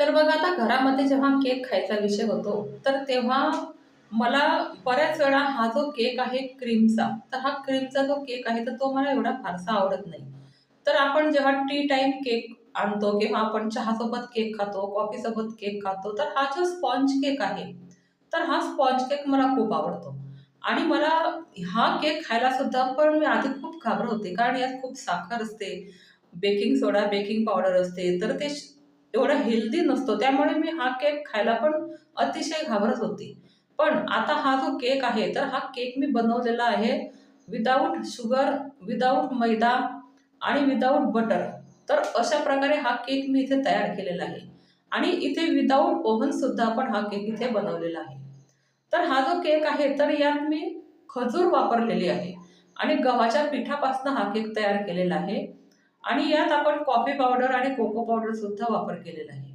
तर बघा आता घरामध्ये जेव्हा केक खायचा विषय होतो, तर तेव्हा मला बऱ्याच वेळा हा जो केक आहे क्रीमचा, तर हा क्रीमचा जो केक आहे, तर तो मला एवढा फारसा आवडत नाही. तर आपण जेव्हा टी टाईम केक आणतो किंवा आपण चहासोबत केक खातो, कॉफीसोबत केक खातो, तर हा जो स्पॉन्ज केक आहे, तर हा स्पॉन्ज केक मला खूप आवडतो. आणि मला हा केक खायला सुद्धा पण मी आधी खूप घाबरत होते, कारण यात खूप साखर असते, बेकिंग सोडा, बेकिंग पावडर असते, तर ते एवढा हेल्दी नसतो. त्यामुळे मी हा केक खायला पण अतिशय घाबरत होते. पण आता हा जो केक आहे, तर हा केक मी बनवलेला आहे विदाऊट शुगर, विदाऊट मैदा आणि विदाऊट बटर. तर अशा प्रकारे हा केक मी इथे तयार केलेला आहे. आणि इथे विदाऊट ओव्हनसुद्धा आपण हा केक इथे बनवलेला आहे. तर हा जो केक आहे, तर यात मी खजूर वापरलेली आहे आणि गव्हाच्या पिठापासून हा केक तयार केलेला आहे. आणि यात आपण कॉफी पावडर आणि कोको पावडर सुद्धा वापर केलेला आहे.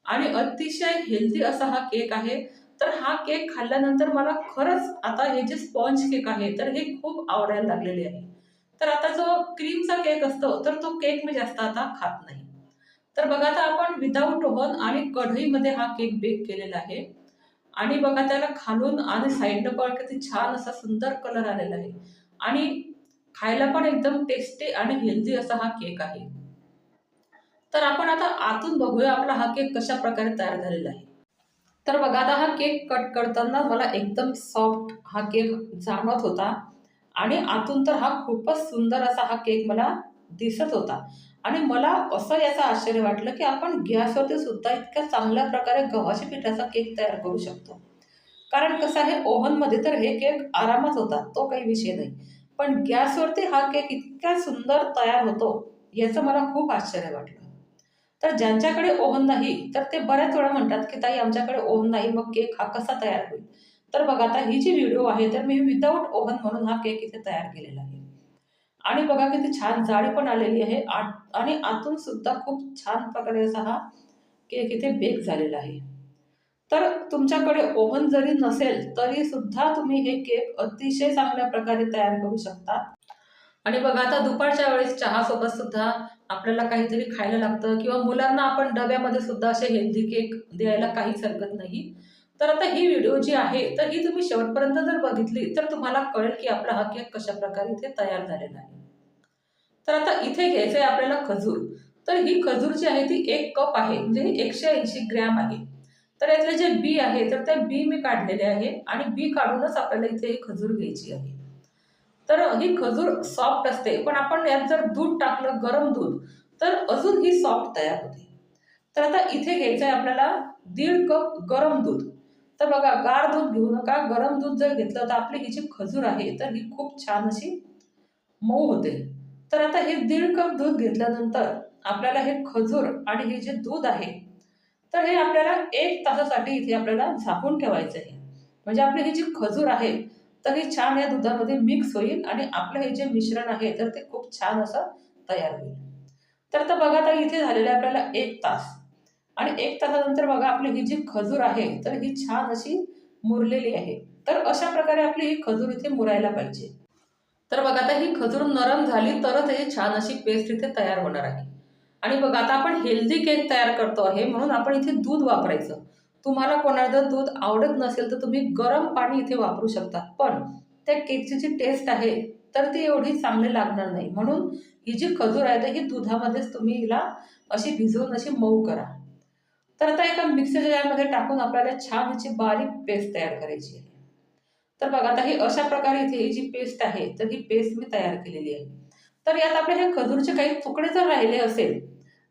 आणि अतिशय हेल्दी असा हा केक आहे. तर हा केक खाल्ल्यानंतर मला खरंच आता हे जे स्पॉन्ज केक आहे, तर हे खूप आवडायला लागलेले आहे. तर आता जो क्रीमचा केक असतो, तर तो केक मी जास्त आता खात नाही. तर बघा आता आपण विदाऊट ओव्हन आणि कढईमध्ये हा केक बेक केलेला आहे. आणि बघा त्याला खालून आणि साईडनं पण किती छान असा सुंदर कलर आलेला आहे. आणि खायला पण एकदम टेस्टी आणि हेल्दी असा हा केक आहे. तर आपण आता आतून बघूया आपला हा केक कशा प्रकारे तयार झालेला आहे. तर बघा आता हा केक कट करताना मला एकदम सॉफ्ट हा केक जाणवत होता. आणि आतून तर हा खूपच सुंदर असा हा केक मला दिसत होता. आणि मला असं याचं आश्चर्य वाटलं, की आपण गॅसवरती सुद्धा इतक्या चांगल्या प्रकारे गव्हाच्या पिठाचा केक तयार करू शकतो. कारण कसं आहे, ओव्हनमध्ये तर हे केक आरामात होतात, तो काही विषय नाही. पण गॅसवरती हा केक इतक्या सुंदर तयार होतो, याचं मला खूप आश्चर्य वाटलं. तर ज्यांच्याकडे ओव्हन नाही, तर ते बऱ्याच वेळा म्हणतात, की "ताई आमच्याकडे ओव्हन नाही, मग केक हा कसा तयार होईल?" तर बघा आता ही जी व्हिडिओ आहे, तर मी विदाऊट ओव्हन म्हणून हा केक इथे तयार केलेला आहे. आणि बघा किती छान जाळी पण आलेली आहे आणि आतून सुद्धा खूप छान प्रकारे असा हा केक इथे बेक झालेला आहे. तर तुमच्याकडे ओव्हन जरी नसेल, तरी सुद्धा तुम्ही हे केक अतिशय चांगल्या प्रकारे तयार करू शकता. आणि बघा आता दुपारच्या वेळेस चहासोबत सुद्धा आपल्याला काहीतरी खायला लागतं किंवा मुलांना आपण डब्यामध्ये सुद्धा असे हेल्दी केक द्यायला काहीच हरकत नाही. तर आता ही व्हिडिओ जी आहे, तर ही तुम्ही शेवटपर्यंत जर बघितली, तर तुम्हाला कळेल की आपला हा केक कशाप्रकारे इथे तयार झालेला आहे. तर आता इथे घ्यायचं आहे आपल्याला खजूर. तर ही खजूर जी आहे ती 1 कप आहे, म्हणजे ही 180 ग्रॅम आहे. तर यातले जे बी आहे, तर त्या बी मी काढलेले आहे आणि बी काढूनच आपल्याला इथे ही खजूर घ्यायची आहे. तर ही खजूर सॉफ्ट असते, पण आपण यात जर दूध टाकलं, गरम दूध, तर अजून ही सॉफ्ट तयार होते. तर आता इथे घ्यायचं आहे आपल्याला 1.5 कप गरम दूध. तर बघा गार दूध घेऊ नका. गरम दूध जर घेतलं, तर आपली ही जी खजूर आहे, तर ही खूप छान अशी मऊ होते. तर आता हे 1.5 कप दूध घेतल्यानंतर आपल्याला हे खजूर आणि हे जे दूध आहे, तर हे आपल्याला 1 तासासाठी इथे आपल्याला झाकून ठेवायचं आहे. म्हणजे आपली ही जी खजूर आहे, तर ही छान या दुधामध्ये मिक्स होईल आणि आपलं हे जे मिश्रण आहे, तर ते खूप छान असं तयार होईल. तर आता बघा आता इथे झालेलं आहे आपल्याला 1 तास. आणि 1 तासानंतर बघा आपली ही जी खजूर आहे, तर ही छान अशी मुरलेली आहे. तर अशा प्रकारे आपली ही खजूर इथे मुरायला पाहिजे. तर बघा आता ही खजूर नरम झाली तरच ही छान अशी पेस्ट इथे तयार होणार आहे. आणि बघा आता आपण हेल्दी केक तयार करतो आहे, म्हणून आपण इथे दूध वापरायचं. तुम्हाला कोणाला जर दूध आवडत नसेल, तर तुम्ही गरम पाणी इथे वापरू शकता. पण त्या केकची जी टेस्ट आहे, तर ती एवढी चांगली लागणार नाही. म्हणून ही जी खजूर आहे, तर ही दुधामध्येच तुम्ही हिला अशी भिजवून अशी मऊ करा. तर आता एका मिक्सरच्या जारमध्ये टाकून आपल्याला छान अशी बारीक पेस्ट तयार करायची आहे. तर बघा आता ही अशा प्रकारे इथे ही जी पेस्ट आहे, तर ही पेस्ट मी तयार केलेली आहे. तर यात आपले हे खजूरचे काही तुकडे जर राहिले असेल,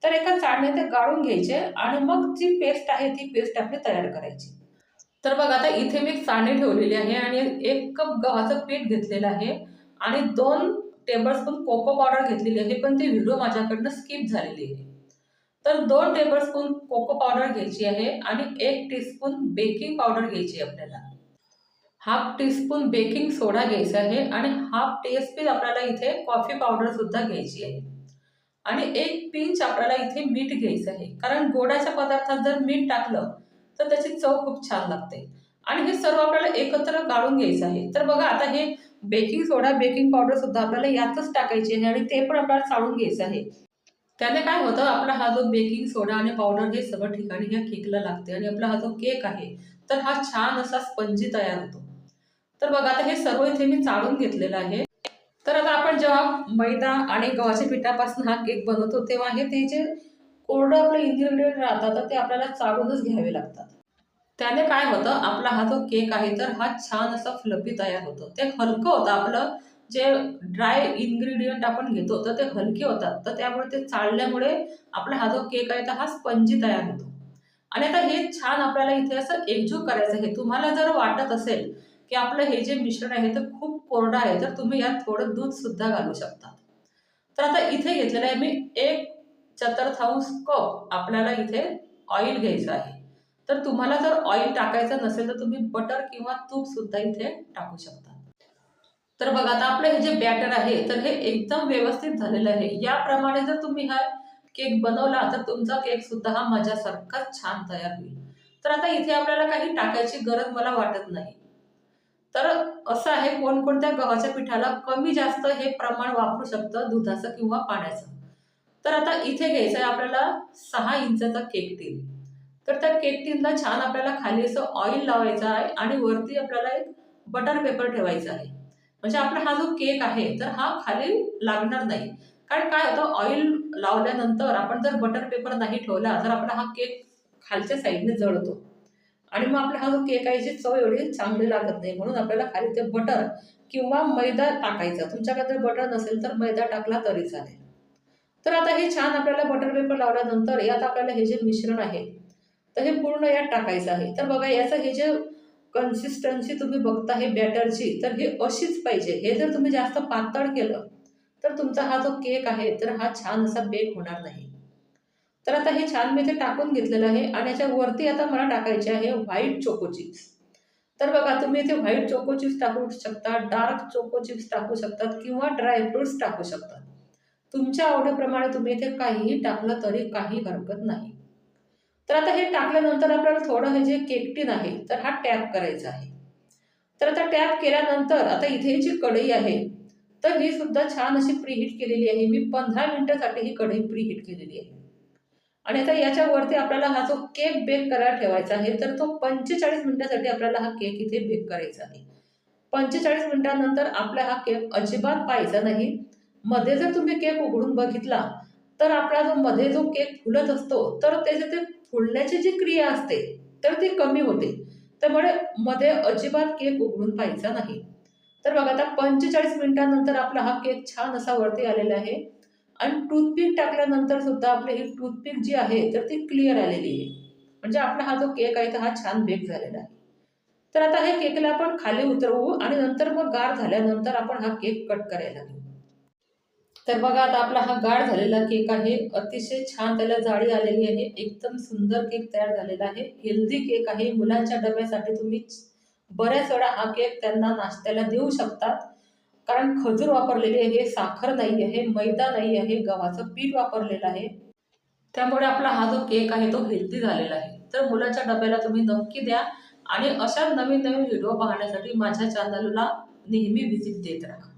तर एका चाळणीत ते गाळून घ्यायचे आणि मग जी पेस्ट आहे, ती पेस्ट आपली तयार करायची. तर बघा आता इथे मी एक चाळणी ठेवलेली आहे आणि 1 कप गव्हाचं पीठ घेतलेलं आहे आणि 2 टेबलस्पून कोको पावडर घेतलेली आहे, पण ती व्हिडिओ माझ्याकडनं स्किप झालेली आहे. तर 2 टेबलस्पून कोको पावडर घ्यायची आहे आणि 1 टीस्पून बेकिंग पावडर घ्यायची आहे आपल्याला. हाफ टीस्पून बेकिंग सोडा घ्यायचा आहे आणि हाफ टीस्पून आपल्याला इथे कॉफी पावडर सुद्धा घ्यायची आहे. आणि 1 पिंच आपल्याला इथे मीठ घ्यायचं आहे. कारण गोडाच्या पदार्थात जर मीठ टाकलं, तर त्याची चव खूप छान लागते. आणि हे सर्व आपल्याला एकत्र गाळून घ्यायचं आहे. तर बघा आता हे बेकिंग सोडा, बेकिंग पावडर सुद्धा आपल्याला यातच टाकायची आहे आणि ते पण आपल्याला चाळून घ्यायचं आहे. त्याने काय होतं, आपला हा जो बेकिंग सोडा आणि पावडर हे सगळं ठिकाणी ह्या केकला लागते आणि आपला हा जो केक आहे, तर हा छान असा स्पंजी तयार होतो. तर बघा आता हे सर्व इथे मी चाळून घेतलेलं आहे. तर आता आपण जेव्हा मैदा आणि गव्हाच्या पिठापासून हा केक बनवतो, तेव्हा हे ते जे कोरडं आपलं इन्ग्रेडियंट राहतात, तर ते आपल्याला चाळूनच घ्यावे लागतात. त्याने काय होतं, आपला हा जो केक आहे तर हा छान असा फ्लफी तयार होतो. ते हलकं होतं आपलं जे ड्राय इन्ग्रेडियंट आपण घेतो तर ते हलके होतात. तर त्यामुळे ते चाळल्यामुळे आपला हा जो केक आहे तर हा स्पंजी तयार होतो. आणि आता हे छान आपल्याला इथे असं एकजीव करायचं आहे. तुम्हाला जर वाटत असेल, की आपलं हे जे मिश्रण आहे तर खूप कोरडं आहे, तर तुम्ही यात थोडं दूध सुद्धा घालू शकता. तर आता इथे घेतलेलं आहे मी 1/4 कप आपल्याला इथे ऑइल घ्यायचं आहे. तर तुम्हाला जर ऑइल टाकायचं नसेल तर तुम्ही बटर किंवा तूप सुद्धा इथे टाकू शकता. तर बघा आता आपलं हे जे बॅटर आहे तर हे एकदम व्यवस्थित झालेलं आहे. याप्रमाणे जर तुम्ही हा केक बनवला तर तुमचा केक सुद्धा हा माझ्यासारखाच छान तयार होईल. तर आता इथे आपल्याला काही टाकायची गरज मला वाटत नाही. तर असं आहे, कोणकोणत्या गव्हाच्या पिठाला कमी जास्त हे प्रमाण वापरू शकतं दुधाचं किंवा पाण्याचं. तर आता इथे घ्यायचं आहे आपल्याला 6 इंचाचा केक टीन. तर त्या केक टीनला छान आपल्याला खाली असं ऑइल लावायचं आहे आणि वरती आपल्याला एक बटर पेपर ठेवायचा आहे. म्हणजे आपला हा जो केक आहे तर हा खाली लागणार नाही. कारण काय होतं, ऑइल लावल्यानंतर आपण जर बटर पेपर नाही ठेवला तर आपला हा केक खालच्या साईडने जळतो. आणि मग आपला हा जो केक आहे याची चव एवढी चांगली लागत नाही. म्हणून आपल्याला खाली ते बटर किंवा मैदा टाकायचा. तुमच्याकडे जर बटर नसेल तर मैदा टाकला तरी चालेल. तर आता हे छान आपल्याला बटर पेपर लावल्यानंतर यात आपल्याला हे जे मिश्रण आहे, तर हे पूर्ण यात टाकायचं आहे. तर बघा याचं हे जे कन्सिस्टन्सी तुम्ही बघता हे बॅटरची, तर हे अशीच पाहिजे. हे जर तुम्ही जास्त पातळ केलं, तर तुमचा हा जो केक आहे, तर हा छान असा बेक होणार नाही. तर आता हे छान मी इथे टाकून घेतलेलं आहे आणि याच्यावरती आता मला टाकायचे आहे व्हाईट चोको चिप्स. तर बघा तुम्ही इथे व्हाईट चोको चिप्स टाकू शकता, डार्क चोको चिप्स टाकू शकतात किंवा ड्राय फ्रुट्स टाकू शकतात. तुमच्या आवडीप्रमाणे तुम्ही इथे काहीही टाकलं तरी काही हरकत नाही. तर आता हे टाकल्यानंतर आपल्याला थोडं हे जे केक टीन आहे, तर हा टॅप करायचा आहे. तर आता टॅप केल्यानंतर आता इथे जी कढई आहे, तर ही सुद्धा छान अशी प्रीहीट केलेली आहे. मी 15 मिनिटासाठी ही कढई प्रीहीट केलेली आहे. आणि आता याच्यावरती आपल्याला हा जो केक बेक करायला ठेवायचा आहे, तर तो 45 मिनिटासाठी आपल्याला हा केक इथे बेक करायचा आहे. 45 मिनिटानंतर आपला हा केक अजिबात पाहायचा नाही. मध्ये जर तुम्ही केक उघडून बघितला, तर आपला जो मध्ये जो केक फुलत असतो, तर त्याचे ते फुलण्याची जी क्रिया असते, तर ती कमी होते. त्यामुळे मध्ये अजिबात केक उघडून पाहायचा नाही. तर बघा आता 45 मिनिटानंतर आपला हा केक छान असा वरती आलेला आहे आणि टूथपिक टाकल्यानंतर सुद्धा आपली ही टूथपिक जी आहे, तर ती क्लिअर आलेली आहे. म्हणजे आपला हा जो केक आहे, तर हा छान बेक झालेला आहे. तर आता हे केकला आपण खाली उतरवू आणि नंतर मग गार झाल्यानंतर आपण हा केक कट करायला घेऊ. तर बघा आता आपला हा गाढ झालेला केक आहे. अतिशय छान त्याला जाळी आलेली आहे. एकदम सुंदर केक तयार झालेला आहे. हेल्दी केक आहे. मुलांच्या डब्यासाठी तुम्ही बऱ्याच वेळा हा केक त्यांना नाश्त्याला देऊ शकतात. कारण खजूर वापरलेली आहे, साखर नाही आहे, मैदा नाही आहे, गव्हाचं पीठ वापरलेलं आहे. त्यामुळे आपला हा जो केक आहे तो हेल्दी झालेला आहे. तर मुलाच्या डब्याला तुम्ही नक्की द्या आणि अशा नवीन-नवीन व्हिडिओ पाहण्यासाठी माझ्या चॅनलला नेहमी व्हिजिट देत राहा.